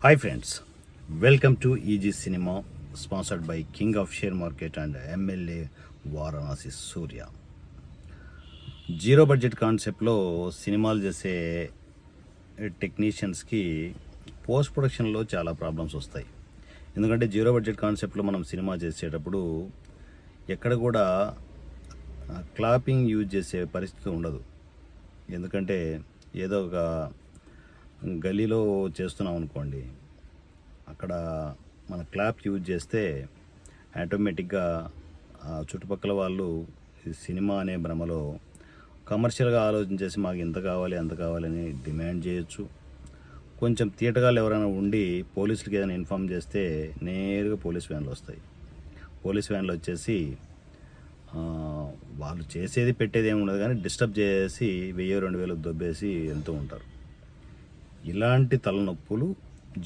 Hi friends, welcome to EG Cinema, sponsored by King of Share Market and MLA Varanasi Surya. Zero budget కాన్సెప్ట్లో సినిమాలు చేసే టెక్నీషియన్స్కి post ప్రొడక్షన్లో చాలా problems వస్తాయి. ఎందుకంటే జీరో బడ్జెట్ కాన్సెప్ట్లో మనం సినిమా చేసేటప్పుడు ఎక్కడ కూడా క్లాపింగ్ యూజ్ చేసే పరిస్థితి ఉండదు. ఎందుకంటే ఏదో ఒక గలీలో చేస్తున్నాం అనుకోండి, అక్కడ మన క్లాప్ యూజ్ చేస్తే ఆటోమేటిక్గా చుట్టుపక్కల వాళ్ళు ఈ సినిమా అనే భ్రమలో కమర్షియల్గా ఆలోచన చేసి మాకు ఇంత కావాలి అంత కావాలని డిమాండ్ చేయొచ్చు. కొంచెం తీటగాళ్ళు ఎవరైనా ఉండి పోలీసులకి ఏదైనా ఇన్ఫామ్ చేస్తే నేరుగా పోలీస్ వ్యాన్లు వస్తాయి. పోలీస్ వ్యాన్లు వచ్చేసి వాళ్ళు చేసేది పెట్టేది ఏమి ఉండదు, కానీ డిస్టర్బ్ చేసి 1000-2000 దొబ్బేసి వెళ్తూ ఉంటారు. ఇలాంటి తలనొప్పులు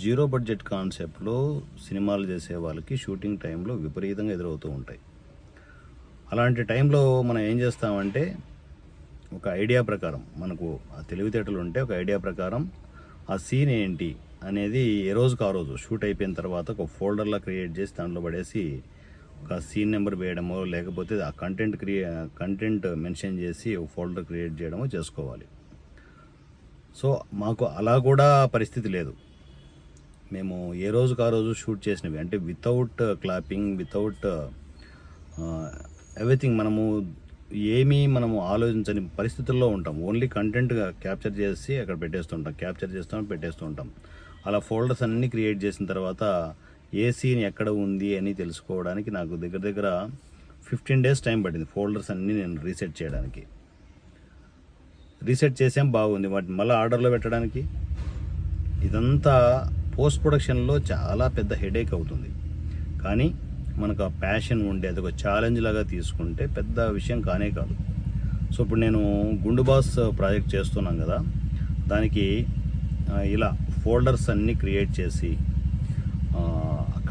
జీరో బడ్జెట్ కాన్సెప్ట్లో సినిమాలు చేసే వాళ్ళకి షూటింగ్ టైంలో విపరీతంగా ఎదురవుతూ ఉంటాయి. అలాంటి టైంలో మనం ఏం చేస్తామంటే, ఒక ఐడియా ప్రకారం మనకు ఆ తెలివితేటలు ఉంటే ఒక ఐడియా ప్రకారం ఆ సీన్ ఏంటి అనేది ఏ రోజుకు ఆ రోజు షూట్ అయిపోయిన తర్వాత ఒక ఫోల్డర్లా క్రియేట్ చేసి దాంట్లో పడేసి ఒక సీన్ నెంబర్ వేయడమో, లేకపోతే ఆ కంటెంట్ మెన్షన్ చేసి ఒక ఫోల్డర్ క్రియేట్ చేయడమో చేసుకోవాలి. సో మాకు అలా కూడా పరిస్థితి లేదు. మేము ఏ రోజుకు ఆ రోజు షూట్ చేసినవి అంటే వితౌట్ క్లాపింగ్, వితౌట్ ఎవ్రీథింగ్, మనము ఆలోచించని పరిస్థితుల్లో ఉంటాం. ఓన్లీ కంటెంట్ క్యాప్చర్ చేసి అక్కడ పెట్టేస్తూ ఉంటాం. అలా ఫోల్డర్స్ అన్నీ క్రియేట్ చేసిన తర్వాత ఏ సీన్ ఎక్కడ ఉంది అని తెలుసుకోవడానికి నాకు దగ్గర 15 days టైం పట్టింది. ఫోల్డర్స్ అన్నీ నేను రీసెట్ చేయడానికి. రీసెట్ చేసాం, బాగుంది. వాటిని మళ్ళీ ఆర్డర్లో పెట్టడానికి ఇదంతా పోస్ట్ ప్రొడక్షన్లో చాలా పెద్ద హెడేక్ అవుతుంది. కానీ మనకు ఆ ప్యాషన్ ఉండి అదొక ఛాలెంజ్ లాగా తీసుకుంటే పెద్ద విషయం కానే కాదు. సో ఇప్పుడు నేను గుండు బాస్ ప్రాజెక్ట్ చేస్తున్నాం కదా, దానికి ఇలా ఫోల్డర్స్ అన్నీ క్రియేట్ చేసి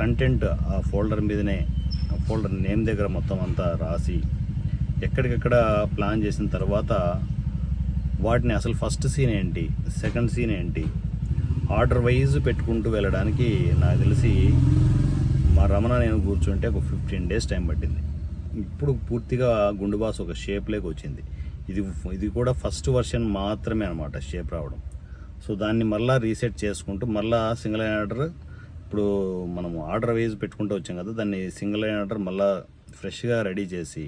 కంటెంట్ ఆ ఫోల్డర్ మీదనే, ఆ ఫోల్డర్ నేమ్ దగ్గర మొత్తం అంతా రాసి ఎక్కడికక్కడ ప్లాన్ చేసిన తర్వాత వాటిని అసలు ఫస్ట్ సీన్ ఏంటి, సెకండ్ సీన్ ఏంటి, ఆర్డర్ వైజ్ పెట్టుకుంటూ వెళ్ళడానికి నాకు తెలిసి మా రమణ నేను కూర్చుంటే ఒక 15 days టైం పట్టింది. ఇప్పుడు పూర్తిగా గుండు బాస్ ఒక షేప్లోకి వచ్చింది. ఇది కూడా ఫస్ట్ వర్షన్ మాత్రమే అనమాట షేప్ రావడం. సో దాన్ని మళ్ళీ రీసెట్ చేసుకుంటూ మళ్ళీ సింగిల్ లైన్ ఆర్డర్, ఇప్పుడు మనము ఆర్డర్ వైజ్ పెట్టుకుంటూ వచ్చాం కదా, దాన్ని సింగిల్ లైన్ ఆర్డర్ మళ్ళీ ఫ్రెష్గా రెడీ చేసి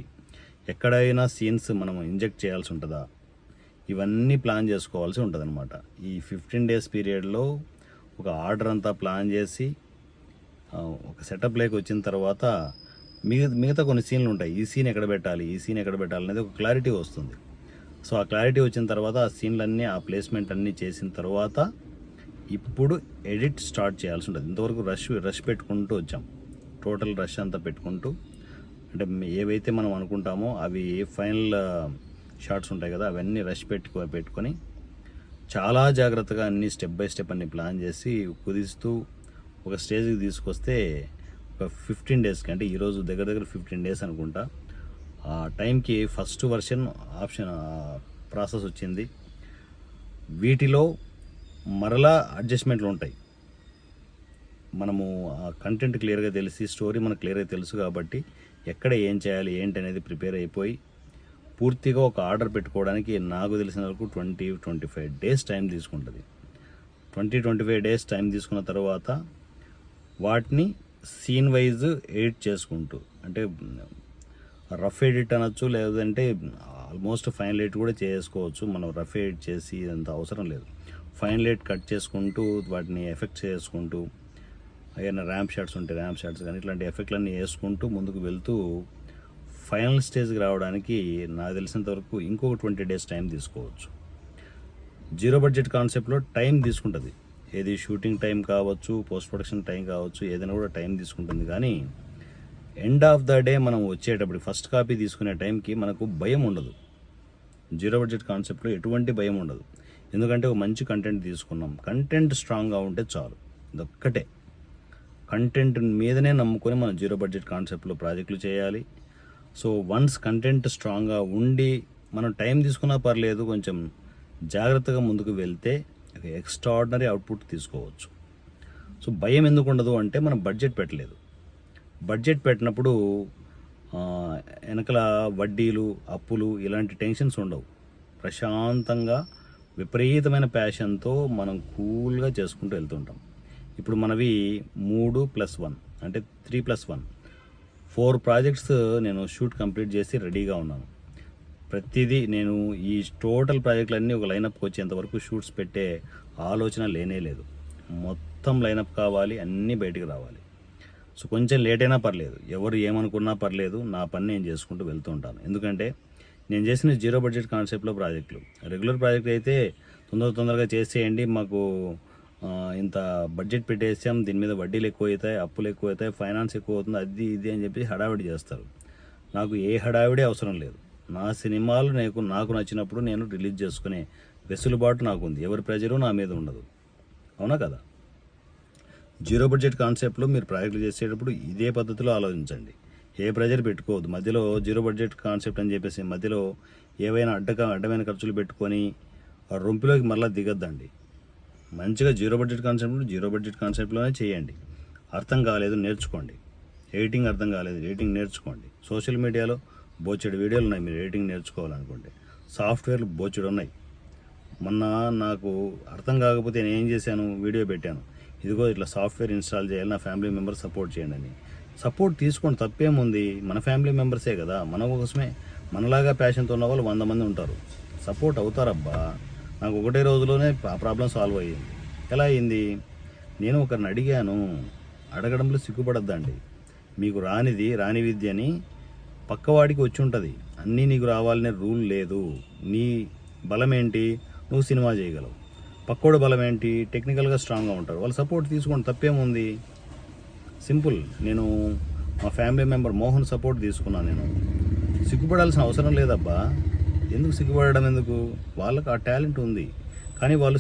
ఎక్కడైనా సీన్స్ మనం ఇంజెక్ట్ చేయాల్సి ఉంటుందా, ఇవన్నీ ప్లాన్ చేసుకోవాల్సి ఉంటుంది అనమాట. ఈ 15 days పీరియడ్లో ఒక ఆర్డర్ అంతా ప్లాన్ చేసి ఒక సెటప్లోకి వచ్చిన తర్వాత మిగతా కొన్ని సీన్లు ఉంటాయి. ఈ సీన్ ఎక్కడ పెట్టాలి అనేది ఒక క్లారిటీ వస్తుంది. సో ఆ క్లారిటీ వచ్చిన తర్వాత ఆ సీన్లన్నీ, ఆ ప్లేస్మెంట్ అన్నీ చేసిన తర్వాత ఇప్పుడు ఎడిట్ స్టార్ట్ చేయాల్సి ఉంటుంది. ఇంతవరకు రష్ పెట్టుకుంటూ వచ్చాం. టోటల్ రష్ అంతా పెట్టుకుంటూ, అంటే ఏవైతే మనం అనుకుంటామో అవి ఫైనల్ షార్ట్స్ ఉంటాయి కదా, అవన్నీ రష్ పెట్టుకొని చాలా జాగ్రత్తగా అన్ని స్టెప్ బై స్టెప్ అన్ని ప్లాన్ చేసి కుదిస్తూ ఒక స్టేజ్కి తీసుకొస్తే ఒక 15 daysకి, అంటే ఈరోజు దగ్గర 15 days అనుకుంటా, ఆ టైంకి ఫస్ట్ వర్షన్ ఆప్షన్ ప్రాసెస్ వచ్చింది. వీటిలో మరలా అడ్జస్ట్మెంట్లు ఉంటాయి. మనము ఆ కంటెంట్ క్లియర్గా తెలిసి, స్టోరీ మనకు క్లియర్గా తెలుసు కాబట్టి ఎక్కడ ఏం చేయాలి ఏంటి అనేది ప్రిపేర్ అయిపోయి పూర్తిగా ఒక ఆర్డర్ పెట్టుకోవడానికి నాకు తెలిసిన వరకు 20-25 days టైం తీసుకుంటుంది. 20-25 days టైం తీసుకున్న తర్వాత వాటిని సీన్ వైజ్ ఎడిట్ చేసుకుంటూ, అంటే రఫ్ ఎడిట్ అనొచ్చు, లేదంటే ఆల్మోస్ట్ ఫైనల్ ఎడిట్ కూడా చేసుకోవచ్చు. మనం రఫ్ ఎడిట్ చేసి ఇదంత అవసరం లేదు. ఫైనల్ ఎడిట్ కట్ చేసుకుంటూ వాటిని ఎఫెక్ట్ చేసుకుంటూ, ఏదైనా ర్యాంప్ షాట్స్ ఉంటే ర్యాంప్ షాట్స్ కానీ ఇట్లాంటి ఎఫెక్ట్లన్నీ వేసుకుంటూ ముందుకు వెళ్తూ ఫైనల్ స్టేజ్కి రావడానికి నాకు తెలిసినంత వరకు ఇంకొక 20 days టైం తీసుకోవచ్చు. జీరో బడ్జెట్ కాన్సెప్ట్లో టైం తీసుకుంటుంది. ఏది షూటింగ్ టైం కావచ్చు, పోస్ట్ ప్రొడక్షన్ టైం కావచ్చు, ఏదైనా కూడా టైం తీసుకుంటుంది. కానీ ఎండ్ ఆఫ్ ద డే మనం వచ్చేటప్పుడు ఫస్ట్ కాపీ తీసుకునే టైంకి మనకు భయం ఉండదు. జీరో బడ్జెట్ కాన్సెప్ట్లో ఎటువంటి భయం ఉండదు. ఎందుకంటే ఒక మంచి కంటెంట్ తీసుకున్నాం, కంటెంట్ స్ట్రాంగ్గా ఉంటే చాలు. ఇదొక్కటే, కంటెంట్ మీదనే నమ్ముకొని మనం జీరో బడ్జెట్ కాన్సెప్ట్లో ప్రాజెక్టులు చేయాలి. సో వన్స్ కంటెంట్ స్ట్రాంగ్గా ఉండి మనం టైం తీసుకున్నా పర్లేదు, కొంచెం జాగ్రత్తగా ముందుకు వెళ్తే ఎక్స్ట్రాడినరీ అవుట్పుట్ తీసుకోవచ్చు. సో భయం ఎందుకు ఉండదు అంటే మనం బడ్జెట్ పెట్టలేదు. బడ్జెట్ పెట్టినప్పుడు వెనకల వడ్డీలు, అప్పులు ఇలాంటి టెన్షన్స్ ఉండవు. ప్రశాంతంగా విపరీతమైన ప్యాషన్తో మనం కూల్గా చేసుకుంటూ వెళ్తుంటాం. ఇప్పుడు మనవి 3+1 అంటే 3+1 4 ప్రాజెక్ట్స్ నేను షూట్ కంప్లీట్ చేసి రెడీగా ఉన్నాను. ప్రతిదీ నేను ఈ టోటల్ ప్రాజెక్టులన్నీ ఒక లైనప్కి వచ్చేంతవరకు షూట్స్ పెట్టే ఆలోచన లేనే లేదు. మొత్తం లైనప్ కావాలి, అన్నీ బయటికి రావాలి. సో కొంచెం లేట్ అయినా పర్లేదు, ఎవరు ఏమనుకున్నా పర్లేదు, నా పని నేను చేసుకుంటూ వెళ్తూ ఉంటాను. ఎందుకంటే నేను చేసిన జీరో బడ్జెట్ కాన్సెప్ట్లో ప్రాజెక్టులు. రెగ్యులర్ ప్రాజెక్ట్ అయితే తొందరగా చేసేయండి, మాకు ఇంత బడ్జెట్ పెట్టేసాం, దీని మీద వడ్డీలు ఎక్కువ అవుతాయి, అప్పులు ఎక్కువ అవుతాయి, ఫైనాన్స్ ఎక్కువ అవుతుంది, అది ఇది అని చెప్పి హడావిడి చేస్తారు. నాకు ఏ హడావిడి అవసరం లేదు. నా సినిమాలు నాకు నచ్చినప్పుడు నేను రిలీజ్ చేసుకునే వెసులుబాటు నాకు ఉంది. ఎవరి ప్రెజరు నా మీద ఉండదు. అవునా కదా? జీరో బడ్జెట్ కాన్సెప్ట్లో మీరు ప్రాజెక్టులు చేసేటప్పుడు ఇదే పద్ధతిలో ఆలోచించండి. ఏ ప్రెజర్ పెట్టుకోవద్దు. మధ్యలో జీరో బడ్జెట్ కాన్సెప్ట్ అని చెప్పేసి మధ్యలో ఏవైనా అడ్డమైన ఖర్చులు పెట్టుకొని రొంపిలోకి మళ్ళీ దిగద్దండి. మంచిగా జీరో బడ్జెట్ కాన్సెప్ట్లోనే చేయండి. అర్థం కాలేదు నేర్చుకోండి. ఎడిటింగ్ అర్థం కాలేదు, ఎడిటింగ్ నేర్చుకోండి. సోషల్ మీడియాలో బోచెడు వీడియోలు ఉన్నాయి మీరు ఎడిటింగ్ నేర్చుకోవాలనుకుంటే. సాఫ్ట్వేర్లు బోచెడు ఉన్నాయి. మొన్న నాకు అర్థం కాకపోతే నేను ఏం చేశాను, వీడియో పెట్టాను, ఇదిగో ఇట్లా సాఫ్ట్వేర్ ఇన్స్టాల్ చేయాలి, నా ఫ్యామిలీ మెంబర్స్ సపోర్ట్ చేయండి అని. సపోర్ట్ తీసుకోండి, తప్పేముంది. మన ఫ్యామిలీ మెంబర్సే కదా, మన కోసమే. మనలాగా ప్యాషన్తో ఉన్న వాళ్ళు 100 మంది ఉంటారు. సపోర్ట్ అవుతారబ్బా. నాకు ఒకటే రోజులోనే ఆ ప్రాబ్లం సాల్వ్ అయ్యింది. ఎలా అయింది? నేను ఒకరిని అడిగాను. అడగడంలో సిగ్గుపడద్దండి. మీకు రాని విద్యని పక్కవాడికి వచ్చి ఉంటుంది. అన్నీ నీకు రావాలనే రూల్ లేదు. నీ బలం ఏంటి? నువ్వు సినిమా చేయగలవు. పక్కోడు బలం ఏంటి? టెక్నికల్గా స్ట్రాంగ్గా ఉంటారు. వాళ్ళ సపోర్ట్ తీసుకోండి, తప్పేముంది. సింపుల్. నేను మా ఫ్యామిలీ మెంబర్ మోహన్ సపోర్ట్ తీసుకున్నాను. నేను సిగ్గుపడాల్సిన అవసరం లేదబ్బా. ఎందుకు సిగ్గుపడడం ఎందుకు? వాళ్ళకి ఆ టాలెంట్ ఉంది. కానీ వాళ్ళు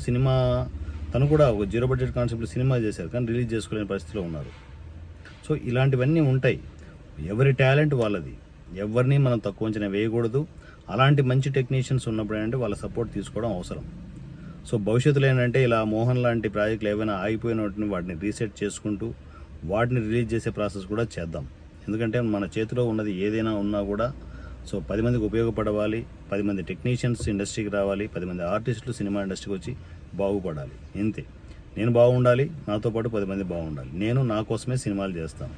తను కూడా ఒక జీరో బడ్జెట్ కాన్సెప్ట్లో సినిమా చేశారు, కానీ రిలీజ్ చేసుకోలేని పరిస్థితిలో ఉన్నారు. సో ఇలాంటివన్నీ ఉంటాయి. ఎవరి టాలెంట్ వాళ్ళది. ఎవరిని మనం తక్కువ అంచనా వేయకూడదు. అలాంటి మంచి టెక్నీషియన్స్ ఉన్నప్పుడు ఏంటంటే వాళ్ళ సపోర్ట్ తీసుకోవడం అవసరం. సో భవిష్యత్తులో ఏంటంటే ఇలా మోహన్ లాంటి ప్రాజెక్టులు ఏవైనా ఆగిపోయిన వాటిని రీసెట్ చేసుకుంటూ వాటిని రిలీజ్ చేసే ప్రాసెస్ కూడా చేద్దాం. ఎందుకంటే మన చేతిలో ఉన్నది ఏదైనా ఉన్నా కూడా 10 మందికి ఉపయోగపడవాలి, 10 మంది టెక్నీషియన్స్ ఇండస్ట్రీకి రావాలి, 10 మంది ఆర్టిస్టులు సినిమా ఇండస్ట్రీకి వచ్చి బాగుపడాలి. ఇంతే. నేను బాగుండాలి, నాతో పాటు 10 మంది బాగుండాలి. నేను నా కోసమే సినిమాలు చేస్తాను.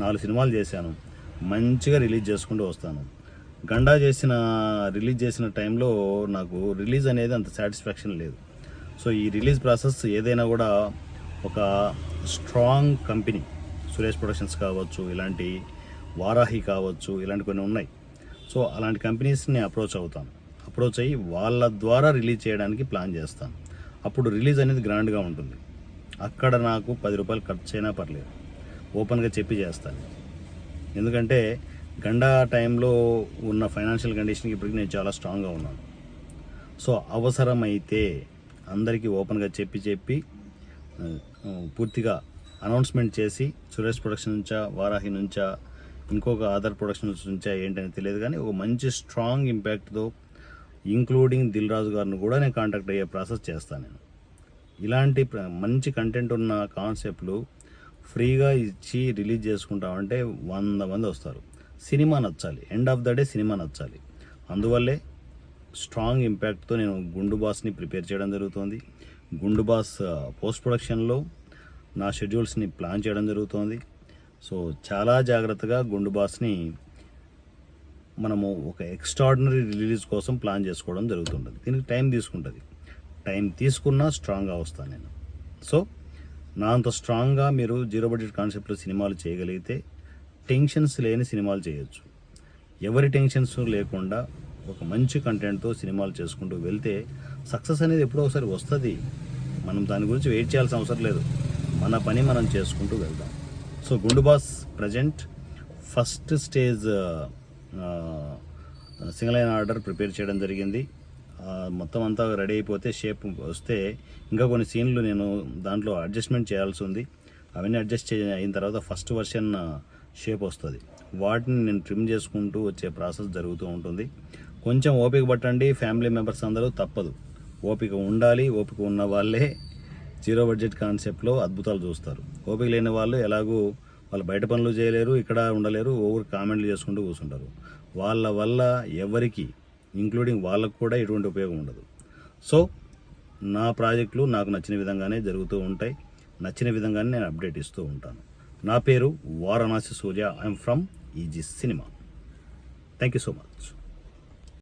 4 సినిమాలు చేశాను, మంచిగా రిలీజ్ చేసుకుంటూ వస్తాను. గండా రిలీజ్ చేసిన టైంలో నాకు రిలీజ్ అనేది అంత సాటిస్ఫాక్షన్ లేదు. సో ఈ రిలీజ్ ప్రాసెస్ ఏదైనా కూడా ఒక స్ట్రాంగ్ కంపెనీ, సురేష్ ప్రొడక్షన్స్ కావచ్చు, ఇలాంటి వారాహి కావచ్చు, ఇలాంటి కొన్ని ఉన్నాయి. సో అలాంటి కంపెనీస్ని అప్రోచ్ అయ్యి వాళ్ళ ద్వారా రిలీజ్ చేయడానికి ప్లాన్ చేస్తాను. అప్పుడు రిలీజ్ అనేది గ్రాండ్గా ఉంటుంది. అక్కడ నాకు 10 రూపాయలు ఖర్చు అయినా పర్లేదు, ఓపెన్గా చెప్పి చేస్తాను. ఎందుకంటే గండా టైంలో ఉన్న ఫైనాన్షియల్ కండిషన్కి ఇప్పటికి నేను చాలా స్ట్రాంగ్గా ఉన్నాను. సో అవసరమైతే అందరికీ ఓపెన్గా చెప్పి పూర్తిగా అనౌన్స్మెంట్ చేసి సురేష్ ప్రొడక్షన్ నుంచా, వారాహి నుంచా, ఇంకొక అదర్ ప్రొడక్షన్స్ నుంచా ఏంటని తెలియదు, కానీ ఒక మంచి స్ట్రాంగ్ ఇంపాక్ట్తో ఇంక్లూడింగ్ దిల్ రాజు గారిని కూడా నేను కాంటాక్ట్ అయ్యే ప్రాసెస్ చేస్తాను. నేను ఇలాంటి మంచి కంటెంట్ ఉన్న కాన్సెప్ట్లు ఫ్రీగా ఇచ్చి రిలీజ్ చేసుకుంటామంటే 100 మంది వస్తారు. సినిమా నచ్చాలి, end of the day cinema నచ్చాలి. అందువల్లే స్ట్రాంగ్ ఇంపాక్ట్తో నేను గుండు బాస్ని ప్రిపేర్ చేయడం జరుగుతుంది. గుండు బాస్ పోస్ట్ ప్రొడక్షన్లో నా షెడ్యూల్స్ని ప్లాన్ చేయడం జరుగుతుంది. సో చాలా జాగ్రత్తగా గుండు బాస్ని మనము ఒక ఎక్స్ట్రాడినరీ రిలీజ్ కోసం ప్లాన్ చేసుకోవడం జరుగుతుంటుంది. దీనికి టైం తీసుకుంటుంది. టైం తీసుకున్నా స్ట్రాంగ్గా వస్తాను నేను. సో నా అంత స్ట్రాంగ్గా మీరు జీరో బడ్జెట్ కాన్సెప్ట్లో సినిమాలు చేయగలిగితే టెన్షన్స్ లేని సినిమాలు చేయొచ్చు. ఎవరి టెన్షన్స్ లేకుండా ఒక మంచి కంటెంట్తో సినిమాలు చేసుకుంటూ వెళ్తే సక్సెస్ అనేది ఎప్పుడో ఒకసారి వస్తుంది. మనం దాని గురించి వెయిట్ చేయాల్సిన అవసరం లేదు. మన పని మనం చేసుకుంటూ వెళ్దాం. సో గుండు boss present first stage single line order prepare చేయడం జరిగింది. మొత్తం అంతా రెడీ అయిపోతే షేప్ వస్తే ఇంకా కొన్ని సీన్లు నేను దాంట్లో అడ్జస్ట్మెంట్ చేయాల్సి ఉంది. అవన్నీ అడ్జస్ట్ అయిన తర్వాత ఫస్ట్ వర్షన్ షేప్ వస్తుంది. వాటిని నేను ట్రిమ్ చేసుకుంటూ వచ్చే ప్రాసెస్ జరుగుతూ ఉంటుంది. కొంచెం ఓపిక పట్టండి ఫ్యామిలీ మెంబర్స్ అందరూ, తప్పదు. ఓపిక ఉండాలి. ఓపిక ఉన్న వాళ్ళే జీరో బడ్జెట్ కాన్సెప్ట్లో అద్భుతాలు చూస్తారు. ఓపిక లేని వాళ్ళు ఎలాగూ వాళ్ళు బయట పనులు చేయలేరు, ఇక్కడ ఉండలేరు, ఓవర్ కామెంట్లు చేసుకుంటూ కూర్చుంటారు. వాళ్ళ వల్ల ఎవరికి, ఇంక్లూడింగ్ వాళ్ళకు కూడా ఎటువంటి ఉపయోగం ఉండదు. సో నా ప్రాజెక్టులు నాకు నచ్చిన విధంగానే జరుగుతూ ఉంటాయి, నచ్చిన విధంగానే నేను అప్డేట్ ఇస్తూ ఉంటాను. నా పేరు Varanasi Surya. I'm from easy cinema. Thank you so much.